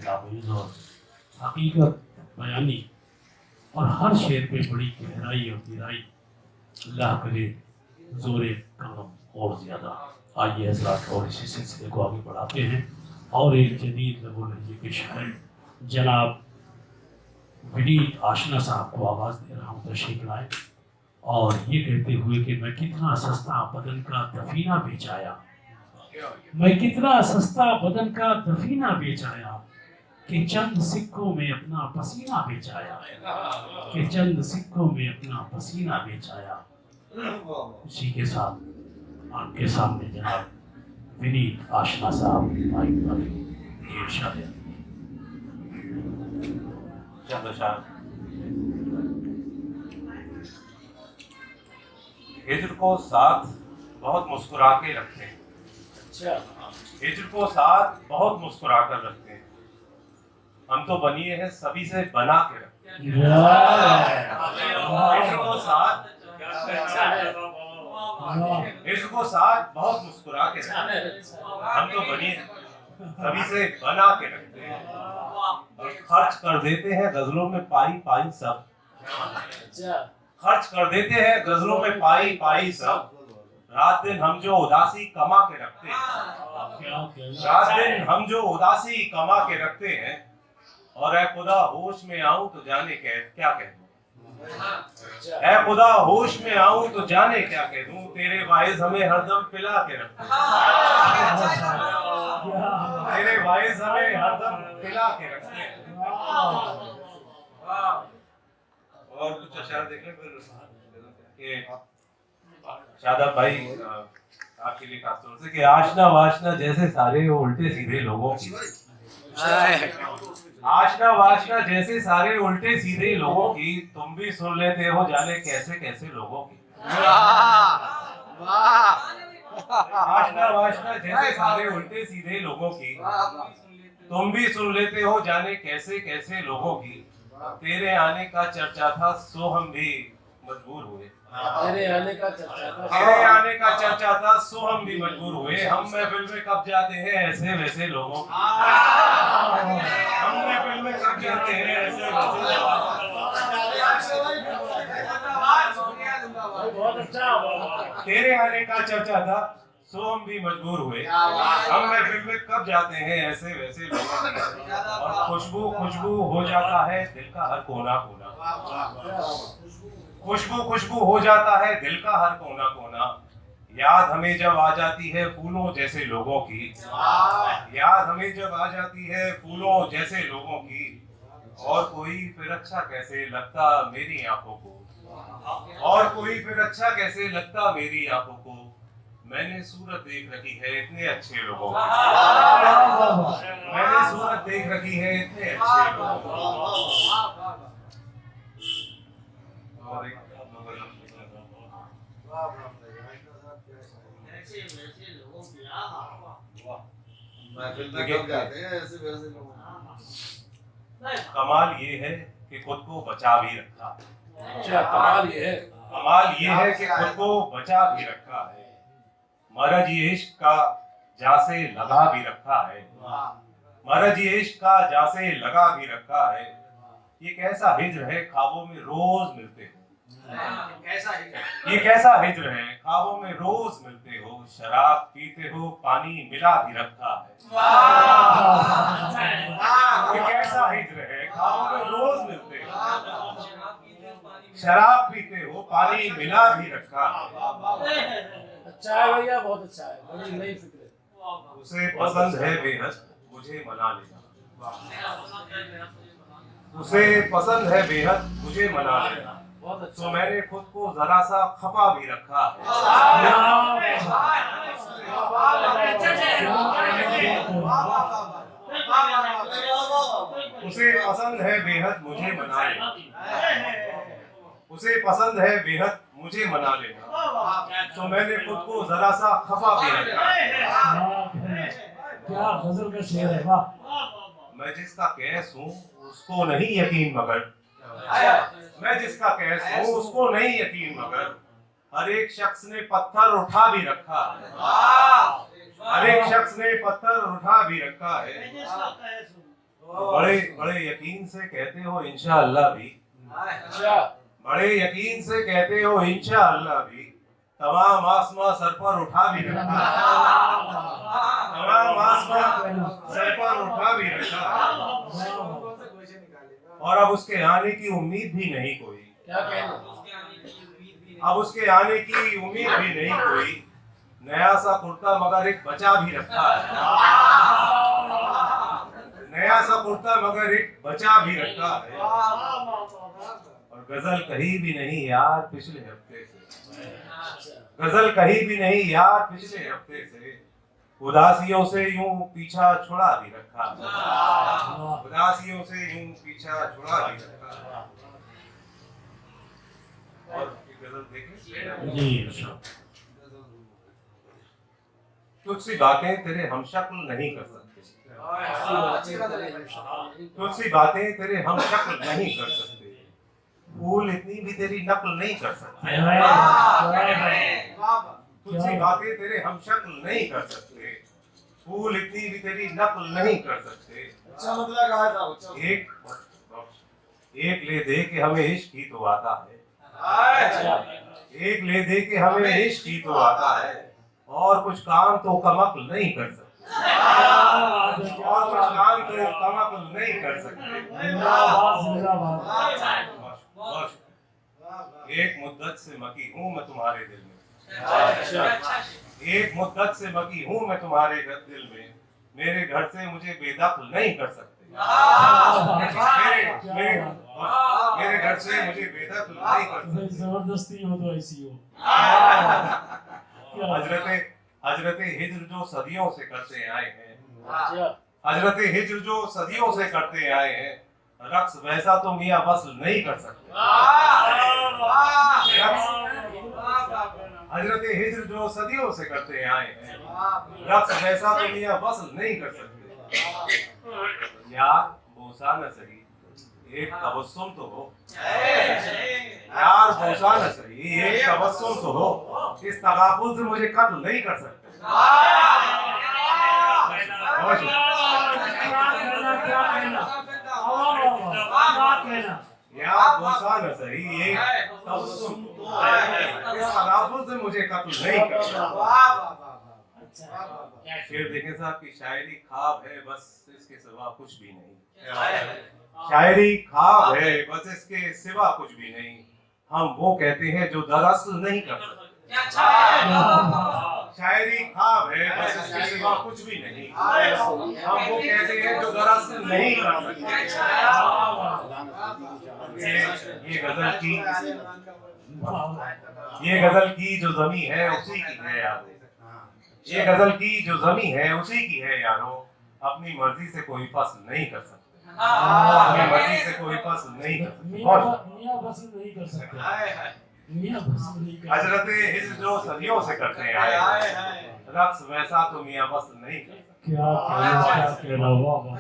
दस्तावेज और हकीकत बयानी और हर शेर पे बड़ी गहराई और गहराई। अल्लाह करे जोरे कलम और ज़्यादा। आइए हज़रात और इसी सिलसिले को आगे बढ़ाते हैं और एक जदीद लबो लहजे के शायर जनाब विनीत आशना साहब को आवाज़ दे रहा हूँ, तशरीफ लाए और ये कहते हुए कि मैं कितना सस्ता बदन का दफीना बेचाया, मैं कितना सस्ता बदन का दफीना बेचाया कि चंद सिक्कों में अपना पसीना बेचाया, कि चंद सिक्कों में अपना पसीना बेचाया। इसी के साथ आपके सामने जनाब विनीत आशना साहब ये इरशाद है। हिज्र को साथ बहुत मुस्कुरा के रखते हैं। अच्छा, हिज्र को साथ बहुत मुस्कुरा कर रखते हैं। हम तो बनिए हैं सभी से बना के रखते हैं। हिज्र को साथ हिज्र को साथ बहुत मुस्कुरा के रखते हैं। हम तो बनिए सभी से बना के रखते हैं और खर्च कर देते हैं गजलों में पाई पाई सब। खर्च कर देते हैं गजलों में पाई पाई सब। रात दिन हम जो उदासी कमा के रखते हैं, रात दिन हम जो उदासी कमा के रखते हैं, और ऐ खुदा होश में आऊं तो जाने क्या कह दूं। ऐ खुदा होश में आऊं तो जाने क्या कह दूं। तेरे वाइज हमें हरदम पिला के रखते हैं, तेरे वाइज हमें हरदम पिला के रखते हैं। और कुछ अशार देख लें फिर शादाब भाई आपके लिए खास तौर से कि आशना वाशना जैसे सारे उल्टे सीधे लोगों की, आशना वाशना जैसे सारे उल्टे सीधे लोगों की, तुम भी सुन लेते हो जाने कैसे कैसे लोगों की। आशना वाशना जैसे सारे उल्टे सीधे लोगों की, तुम भी सुन लेते हो जाने कैसे कैसे लोगों की। तेरे आने का चर्चा था सो हम भी मजबूर हुए। तेरे आने का चर्चा था, तेरे आने का चर्चा था सो हम भी मजबूर हुए। हम महफिल में कब जाते हैं ऐसे वैसे लोगों की, हम महफिल में कब जाते हैं ऐसे वैसे लोगों की। तेरे आने का चर्चा था सो हम भी मजबूर हुए। हम महफिल में कब जाते हैं ऐसे वैसे लोगों की। और खुशबू खुशबू हो जाता है दिल का हर कोना कोना। खुशबू खुशबू हो जाता है दिल का हर कोना कोना। याद हमें जब आ जाती है फूलों जैसे लोगों की, याद हमें जब आ जाती है फूलों जैसे लोगों की। और कोई फिर अच्छा कैसे लगता मेरी आंखों को, और कोई फिर अच्छा कैसे लगता मेरी आंखों को। मैंने सूरत देख रखी है इतने अच्छे लोगों की, मैंने सूरत देख रखी है इतने अच्छे लोगों की। और एक कमाल ये है कि खुद को बचा भी रखा। कमाल ये है, कमाल ये है कि खुद को बचा भी रखा है। मरज ये इश्क का जासे लगा भी रखा है, मरज ये इश्क का जासे लगा भी रखा है। ये कैसा हिज्र है ख्वाबों में रोज मिलते हो, ये कैसा हिज्र है ख्वाबों में रोज मिलते हो। शराब पीते हो पानी मिला भी रखा है, ये कैसा हिज्र है ख्वाबों में रोज मिलते हो। शराब पीते हो पानी मिला भी रखा है। अच्छा है भैया, बहुत अच्छा है, बड़ी नई फिक्र है। उसे पसंद है बेहद मुझे मना लेना, उसे पसंद है बेहद मुझे मना लेना। तो मैंने खुद को जरा सा खफा भी रखा है। उसे पसंद है बेहद मुझे मना लेना, उसे पसंद है बेहद मुझे मना लेना। तो मैंने खुद को जरा सा खफा भी रखा है। क्या गजल का शेर है, वाह। मैं जिसका कैस हूँ उसको नहीं यकीन मगर, मैं जिसका कैस हूँ उसको नहीं यकीन मगर। हर एक शख्स ने पत्थर उठा भी रखा है, हर एक शख्स ने पत्थर उठा भी रखा है। बड़े बड़े यकीन से कहते हो इंशाअल्लाह भी, बड़े यकीन से कहते हो इंशाअल्लाह भी, तमाम आसमां सर पर उठा भी रखा, तमाम आसमां सर पर उठा भी रखा, और अब उसके आने की उम्मीद भी नहीं कोई, अब उसके आने की उम्मीद भी नहीं कोई, नया सा कुर्ता मगर एक बचा भी रखा है, नया सा कुर्ता मगर एक बचा भी रखा है, और गजल कहीं भी नहीं यार पिछले हफ्ते से, गजल कहीं भी नहीं यार पिछले हफ्ते से, उदासियों से यूं पीछा छुड़ा भी रखा, उदासियों से यूं पीछा छुड़ा भी रखा। और गजल देखें जी। तुझसे बातें तेरे हम शक्ल नहीं कर सकते, तुझसे बातें तेरे हम शक्ल नहीं कर सकते, फूल इतनी भी तेरी नकल नहीं कर सकते, तुझसे बातें तेरे हम शक्ल नहीं कर सकते, फूल इतनी भी तेरी नकल नहीं कर सकते। एक ले दे के हमें इश्क ही तो आता है, एक ले दे के हमें इश्क ही तो आता है, और कुछ काम तो कमअक्ल नहीं कर सकते, और कुछ काम तो कमअक्ल नहीं कर सकते। एक मुद्दत से मकी हूँ मैं तुम्हारे दिल में, एक मुद्दत से मकी हूँ मैं तुम्हारे दिल में, मेरे घर से मुझे बेदखल नहीं कर सकते, मेरे घर से मुझे बेदखल नहीं कर सकते। जबरदस्ती हो तो ऐसी हो। हजरत हिज्र जो सदियों से करते आए हैं, हजरत हिज्र जो सदियों से करते आए हैं, रक्स वैसा तो मियां वस्ल नहीं कर सकते, हजरत हिज्र जो सदियों से करते आए हैं, रक्स वैसा तो मियां वस्ल नहीं कर सकते। यार बोसा न सही एक तबस्सुम तो हो, यार बोसा न सही एक तबस्सुम तो हो, इस तगाफुल से मुझे कत्ल नहीं कर सकते। यार बोसा न सही एक तबस्सुम तो हो, इस तगाफुल से मुझे कत्ल नहीं कर सकते। शेर देखें साहब की शायरी ख्वाब है बस इसके सिवा कुछ भी नहीं, शायरी ख्वाब है बस इसके सिवा कुछ भी नहीं, हम वो कहते हैं जो दरअसल नहीं कर सकते, शायरी ख्वाब है बस इसके सिवा कुछ भी नहीं, हम वो कहते हैं जो दरअसल नहीं कर सकते। ये गजल की जो जमी है उसी की है यारो, ये गजल की जो जमी है उसी की है यारो, अपनी मर्जी से कोई फसल नहीं कर सकते, अपनी मर्जी से कोई फसल नहीं कर सकते, मियां फसल नहीं कर सकते, मियां फसल नहीं कर सकते। हजरत हिज्र जो सदियों से करते आए, रक्स वैसा तो मियां फसल नहीं कर सकते। क्या कहना, वाह वाह।